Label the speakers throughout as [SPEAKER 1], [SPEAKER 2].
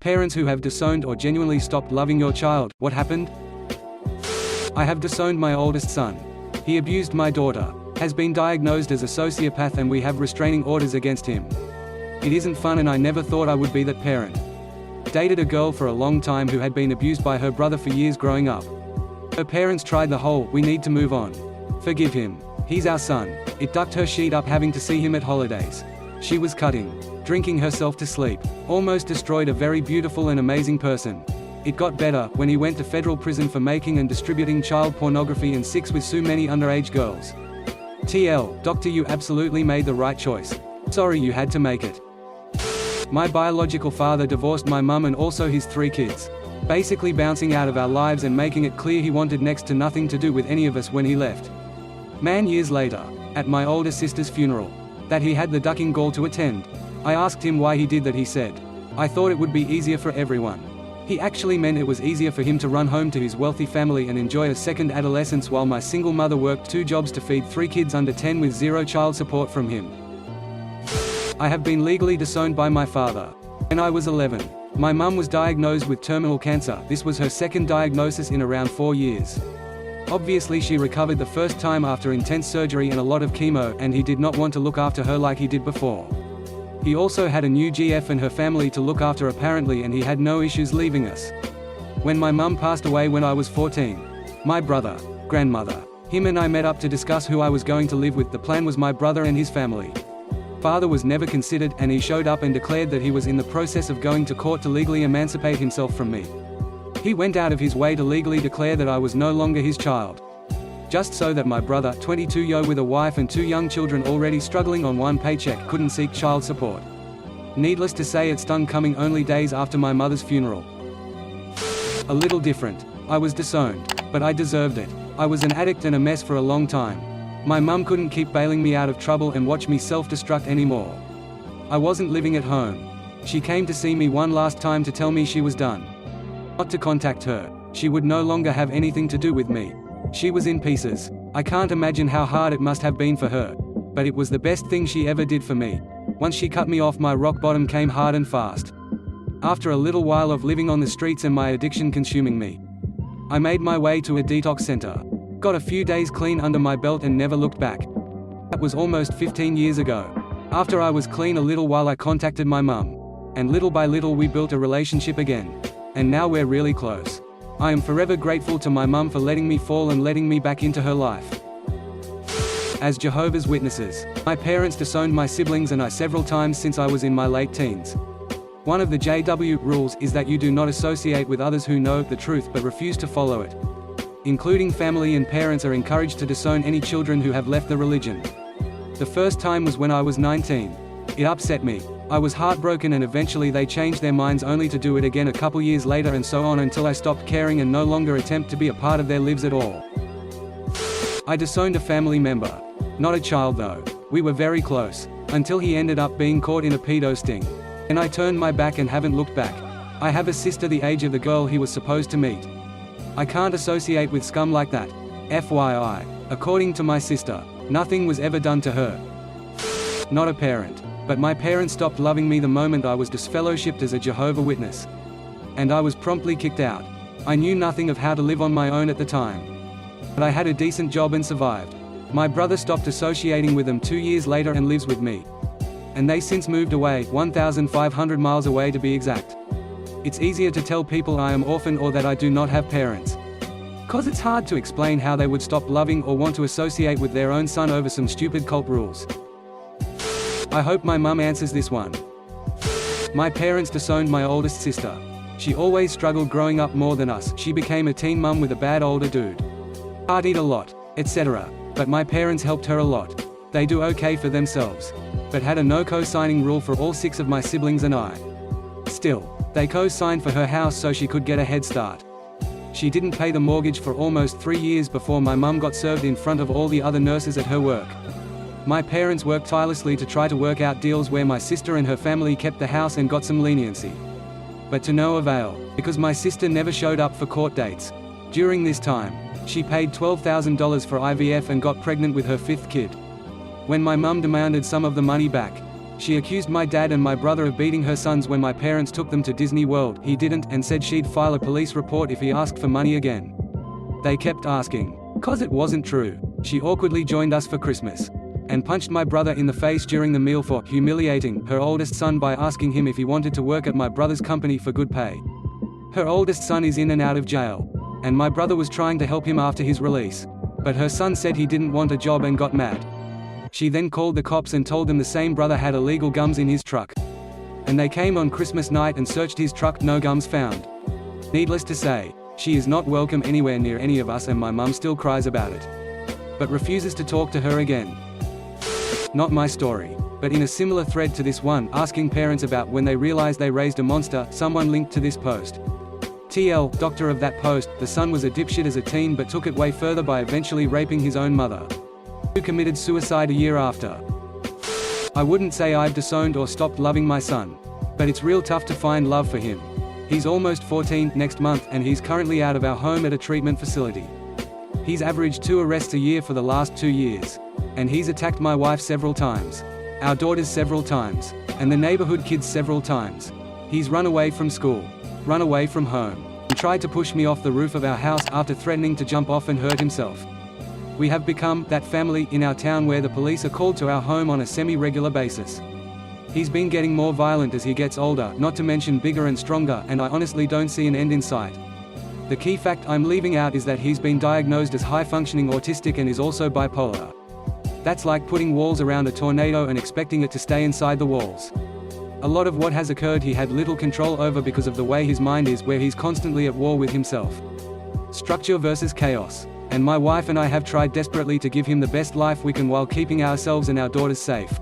[SPEAKER 1] Parents who have disowned or genuinely stopped loving your child, what happened? I have disowned my oldest son. He abused my daughter, has been diagnosed as a sociopath, and we have restraining orders against him. It isn't fun, and I never thought I would be that parent. Dated a girl for a long time who had been abused by her brother for years growing up. Her parents tried the whole, we need to move on. Forgive him. He's our son. It ducked her sheet up having to see him at holidays. She was cutting, drinking herself to sleep, almost destroyed a very beautiful and amazing person. It got better, when he went to federal prison for making and distributing child pornography and sex with so many underage girls. TL, doctor, you absolutely made the right choice. Sorry you had to make it. My biological father divorced my mum and also his 3 kids. Basically bouncing out of our lives and making it clear he wanted next to nothing to do with any of us when he left. Man, years later, at my older sister's funeral, that he had the ducking gall to attend. I asked him why he did that. He said, I thought it would be easier for everyone. He actually meant it was easier for him to run home to his wealthy family and enjoy a second adolescence while my single mother worked 2 jobs to feed 3 kids under 10 with 0 child support from him. I have been legally disowned by my father. When I was 11, my mum was diagnosed with terminal cancer. This was her 2nd diagnosis in around 4 years. Obviously she recovered the first time after intense surgery and a lot of chemo, and he did not want to look after her like he did before. He also had a new GF and her family to look after apparently, and he had no issues leaving us. When my mum passed away when I was 14, my brother, grandmother, him and I met up to discuss who I was going to live with. The plan was my brother and his family. Father was never considered, and he showed up and declared that he was in the process of going to court to legally emancipate himself from me. He went out of his way to legally declare that I was no longer his child. Just so that my brother, 22-year-old with a wife and 2 young children already struggling on 1 paycheck, couldn't seek child support. Needless to say, it stung, coming only days after my mother's funeral. A little different. I was disowned, but I deserved it. I was an addict and a mess for a long time. My mum couldn't keep bailing me out of trouble and watch me self-destruct anymore. I wasn't living at home. She came to see me one last time to tell me she was done. Not to contact her. She would no longer have anything to do with me. She was in pieces. I can't imagine how hard it must have been for her. But it was the best thing she ever did for me. Once she cut me off, my rock bottom came hard and fast. After a little while of living on the streets and my addiction consuming me, I made my way to a detox center. Got a few days clean under my belt and never looked back. That was almost 15 years ago. After I was clean a little while, I contacted my mum. And little by little we built a relationship again. And now we're really close. I am forever grateful to my mum for letting me fall and letting me back into her life. As Jehovah's Witnesses, my parents disowned my siblings and I several times since I was in my late teens. One of the JW rules is that you do not associate with others who know the truth but refuse to follow it. Including family and parents are encouraged to disown any children who have left the religion. The first time was when I was 19. It upset me. I was heartbroken, and eventually they changed their minds only to do it again a couple years later, and so on until I stopped caring and no longer attempt to be a part of their lives at all. I disowned a family member. Not a child though. We were very close. Until he ended up being caught in a pedo sting. And I turned my back and haven't looked back. I have a sister the age of the girl he was supposed to meet. I can't associate with scum like that. FYI. According to my sister, nothing was ever done to her. Not a parent. But my parents stopped loving me the moment I was disfellowshipped as a Jehovah's Witness. And I was promptly kicked out. I knew nothing of how to live on my own at the time. But I had a decent job and survived. My brother stopped associating with them 2 years later and lives with me. And they since moved away, 1,500 miles away to be exact. It's easier to tell people I am orphan or that I do not have parents. 'Cause it's hard to explain how they would stop loving or want to associate with their own son over some stupid cult rules. I hope my mum answers this one. My parents disowned my oldest sister. She always struggled growing up more than us. She became a teen mum with a bad older dude. Partied a lot, etc. But my parents helped her a lot. They do okay for themselves. But had a no co-signing rule for all 6 of my siblings and I. Still, they co-signed for her house so she could get a head start. She didn't pay the mortgage for almost 3 years before my mum got served in front of all the other nurses at her work. My parents worked tirelessly to try to work out deals where my sister and her family kept the house and got some leniency. But to no avail, because my sister never showed up for court dates. During this time, she paid $12,000 for IVF and got pregnant with her 5th kid. When my mum demanded some of the money back, She accused my dad and my brother of beating her sons when my parents took them to Disney World. He didn't, and said she'd file a police report if he asked for money again. They kept asking. 'Cause it wasn't true. She awkwardly joined us for Christmas. And punched my brother in the face during the meal for humiliating her oldest son by asking him if he wanted to work at my brother's company for good pay. Her oldest son is in and out of jail. And my brother was trying to help him after his release. But her son said he didn't want a job and got mad. She then called the cops and told them the same brother had illegal gums in his truck. And they came on Christmas night and searched his truck, no gums found. Needless to say, she is not welcome anywhere near any of us, and my mum still cries about it. But refuses to talk to her again. Not my story. But in a similar thread to this one, asking parents about when they realized they raised a monster, someone linked to this post. TL, doctor of that post, the son was a dipshit as a teen but took it way further by eventually raping his own mother, who committed suicide a year after. I wouldn't say I've disowned or stopped loving my son. But it's real tough to find love for him. He's almost 14 next month, and he's currently out of our home at a treatment facility. He's averaged 2 arrests a year for the last 2 years. And he's attacked my wife several times. Our daughters several times. And the neighborhood kids several times. He's run away from school. Run away from home. And tried to push me off the roof of our house after threatening to jump off and hurt himself. We have become that family in our town where the police are called to our home on a semi-regular basis. He's been getting more violent as he gets older, not to mention bigger and stronger, and I honestly don't see an end in sight. The key fact I'm leaving out is that he's been diagnosed as high-functioning autistic and is also bipolar. That's like putting walls around a tornado and expecting it to stay inside the walls. A lot of what has occurred he had little control over because of the way his mind is, where he's constantly at war with himself. Structure versus chaos. And my wife and I have tried desperately to give him the best life we can while keeping ourselves and our daughters safe.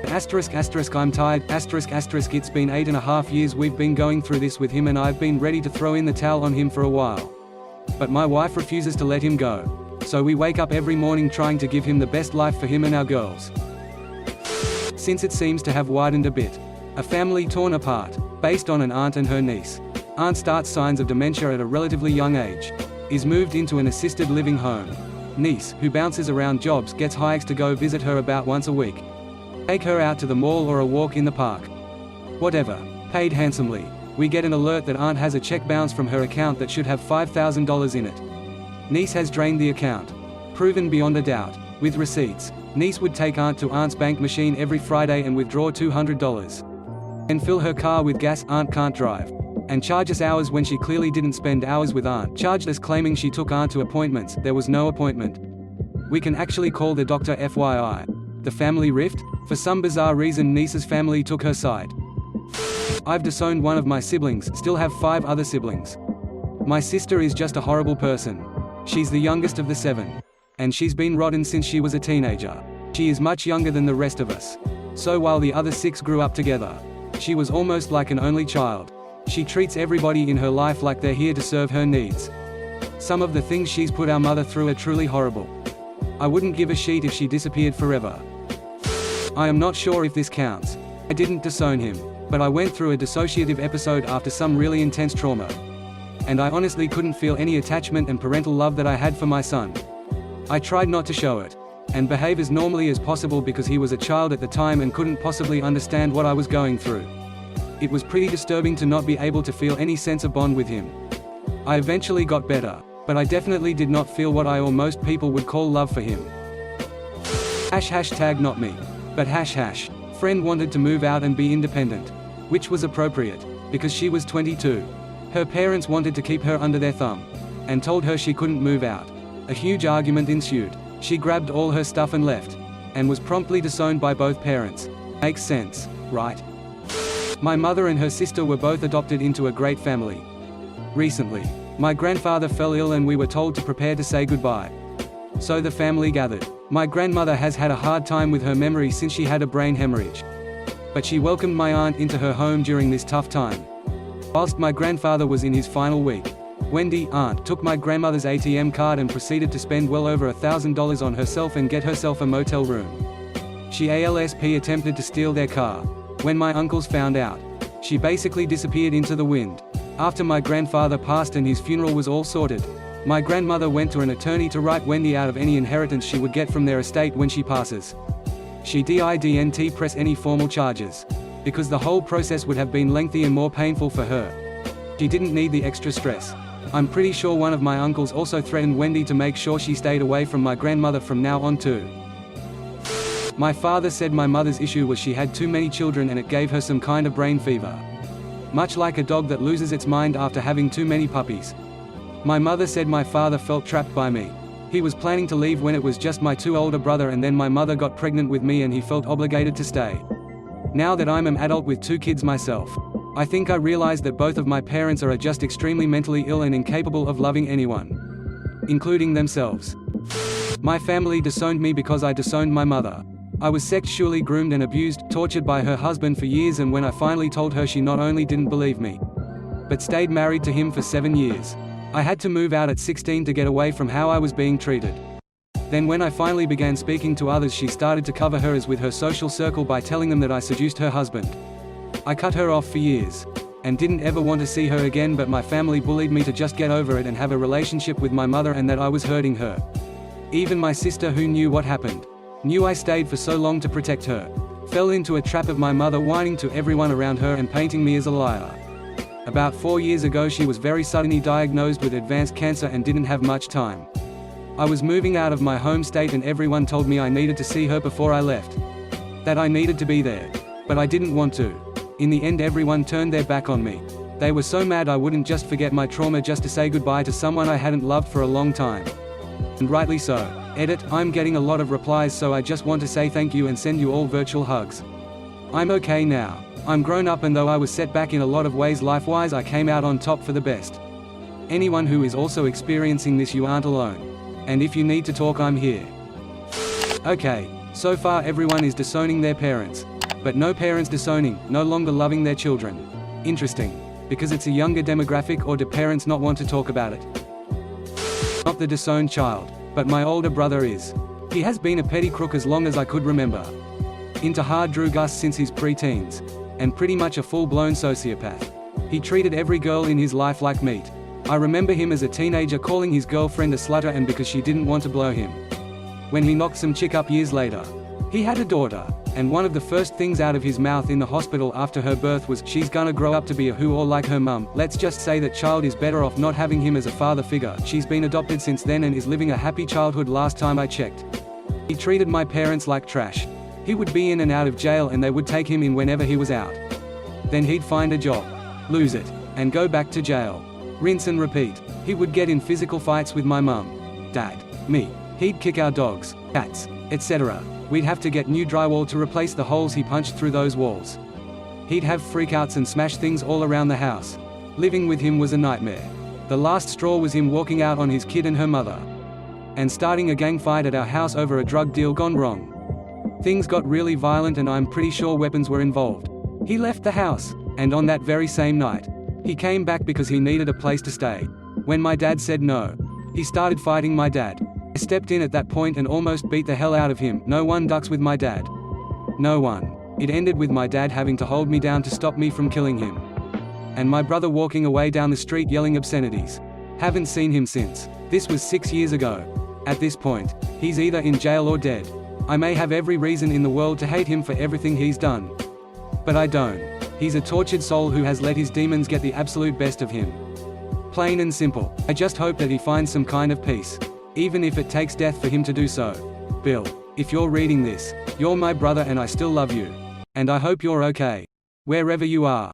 [SPEAKER 1] I'm tired, it's been 8.5 years we've been going through this with him, and I've been ready to throw in the towel on him for a while. But my wife refuses to let him go. So we wake up every morning trying to give him the best life for him and our girls. Since it seems to have widened a bit. A family torn apart, based on an aunt and her niece. Aunt starts signs of dementia at a relatively young age. Is moved into an assisted living home. Niece, who bounces around jobs, gets hikes to go visit her about once a week. Take her out to the mall or a walk in the park. Whatever. Paid handsomely. We get an alert that aunt has a check bounce from her account that should have $5,000 in it. Niece has drained the account. Proven beyond a doubt. With receipts. Niece would take aunt to aunt's bank machine every Friday and withdraw $200. And fill her car with gas aunt can't drive. And charge us hours when she clearly didn't spend hours with aunt. Charged us claiming she took aunt to appointments. There was no appointment. We can actually call the doctor, FYI. The family rift? For some bizarre reason niece's family took her side. I've disowned one of my siblings, still have 5 other siblings. My sister is just a horrible person. She's the youngest of the 7. And she's been rotten since she was a teenager. She is much younger than the rest of us. So while the other 6 grew up together, she was almost like an only child. She treats everybody in her life like they're here to serve her needs. Some of the things she's put our mother through are truly horrible. I wouldn't give a shit if she disappeared forever. I am not sure if this counts. I didn't disown him, but I went through a dissociative episode after some really intense trauma. And I honestly couldn't feel any attachment and parental love that I had for my son. I tried not to show it, and behave as normally as possible because he was a child at the time and couldn't possibly understand what I was going through. It was pretty disturbing to not be able to feel any sense of bond with him. I eventually got better, but I definitely did not feel what I or most people would call love for him. #, not me. But #, friend wanted to move out and be independent. Which was appropriate, because she was 22. Her parents wanted to keep her under their thumb, and told her she couldn't move out. A huge argument ensued. She grabbed all her stuff and left, and was promptly disowned by both parents. Makes sense, right? My mother and her sister were both adopted into a great family. Recently, my grandfather fell ill and we were told to prepare to say goodbye. So the family gathered. My grandmother has had a hard time with her memory since she had a brain hemorrhage. But she welcomed my aunt into her home during this tough time. Whilst my grandfather was in his final week, Wendy, aunt, took my grandmother's ATM card and proceeded to spend well over $1,000 on herself and get herself a motel room. She ALSP attempted to steal their car. When my uncles found out, she basically disappeared into the wind. After my grandfather passed and his funeral was all sorted, my grandmother went to an attorney to write Wendy out of any inheritance she would get from their estate when she passes. She didn't press any formal charges. Because the whole process would have been lengthy and more painful for her. She didn't need the extra stress. I'm pretty sure one of my uncles also threatened Wendy to make sure she stayed away from my grandmother from now on too. My father said my mother's issue was she had too many children and it gave her some kind of brain fever. Much like a dog that loses its mind after having too many puppies. My mother said my father felt trapped by me. He was planning to leave when it was just my two older brother, and then my mother got pregnant with me and he felt obligated to stay. Now that I'm an adult with two kids myself, I think I realized that both of my parents are just extremely mentally ill and incapable of loving anyone, including themselves. My family disowned me because I disowned my mother. I was sexually groomed and abused, tortured by her husband for years, and when I finally told her, she not only didn't believe me, but stayed married to him for 7 years. I had to move out at 16 to get away from how I was being treated. Then when I finally began speaking to others, she started to cover her as with her social circle by telling them that I seduced her husband. I cut her off for years, and didn't ever want to see her again, but my family bullied me to just get over it and have a relationship with my mother, and that I was hurting her. Even my sister, who knew what happened, knew I stayed for so long to protect her, fell into a trap of my mother whining to everyone around her and painting me as a liar. About 4 years ago she was very suddenly diagnosed with advanced cancer and didn't have much time. I was moving out of my home state and everyone told me I needed to see her before I left. That I needed to be there. But I didn't want to. In the end everyone turned their back on me. They were so mad I wouldn't just forget my trauma just to say goodbye to someone I hadn't loved for a long time. And rightly so. Edit, I'm getting a lot of replies, so I just want to say thank you and send you all virtual hugs. I'm okay now. I'm grown up, and though I was set back in a lot of ways life-wise, I came out on top for the best. Anyone who is also experiencing this, you aren't alone. And if you need to talk, I'm here. Okay, so far everyone is disowning their parents. But no parents disowning, no longer loving their children. Interesting. Because it's a younger demographic, or do parents not want to talk about it? Not the disowned child, but my older brother is. He has been a petty crook as long as I could remember. Into hard drug us since his pre-teens. And pretty much a full-blown sociopath. He treated every girl in his life like meat. I remember him as a teenager calling his girlfriend a slutter, and because she didn't want to blow him. When he knocked some chick up years later. He had a daughter, and one of the first things out of his mouth in the hospital after her birth was, "She's gonna grow up to be a who or like her mum." Let's just say that child is better off not having him as a father figure. She's been adopted since then and is living a happy childhood last time I checked. He treated my parents like trash. He would be in and out of jail and they would take him in whenever he was out. Then he'd find a job, lose it, and go back to jail. Rinse and repeat. He would get in physical fights with my mum, dad, me. He'd kick our dogs, cats, etc. We'd have to get new drywall to replace the holes he punched through those walls. He'd have freakouts and smash things all around the house. Living with him was a nightmare. The last straw was him walking out on his kid and her mother. And starting a gang fight at our house over a drug deal gone wrong. Things got really violent and I'm pretty sure weapons were involved. He left the house, and on that very same night, he came back because he needed a place to stay. When my dad said no, he started fighting my dad. I stepped in at that point and almost beat the hell out of him. No one ducks with my dad. No one. It ended with my dad having to hold me down to stop me from killing him. And my brother walking away down the street yelling obscenities. Haven't seen him since. This was 6 years ago. At this point, he's either in jail or dead. I may have every reason in the world to hate him for everything he's done. But I don't. He's a tortured soul who has let his demons get the absolute best of him. Plain and simple. I just hope that he finds some kind of peace. Even if it takes death for him to do so. Bill, if you're reading this, you're my brother and I still love you. And I hope you're okay. Wherever you are.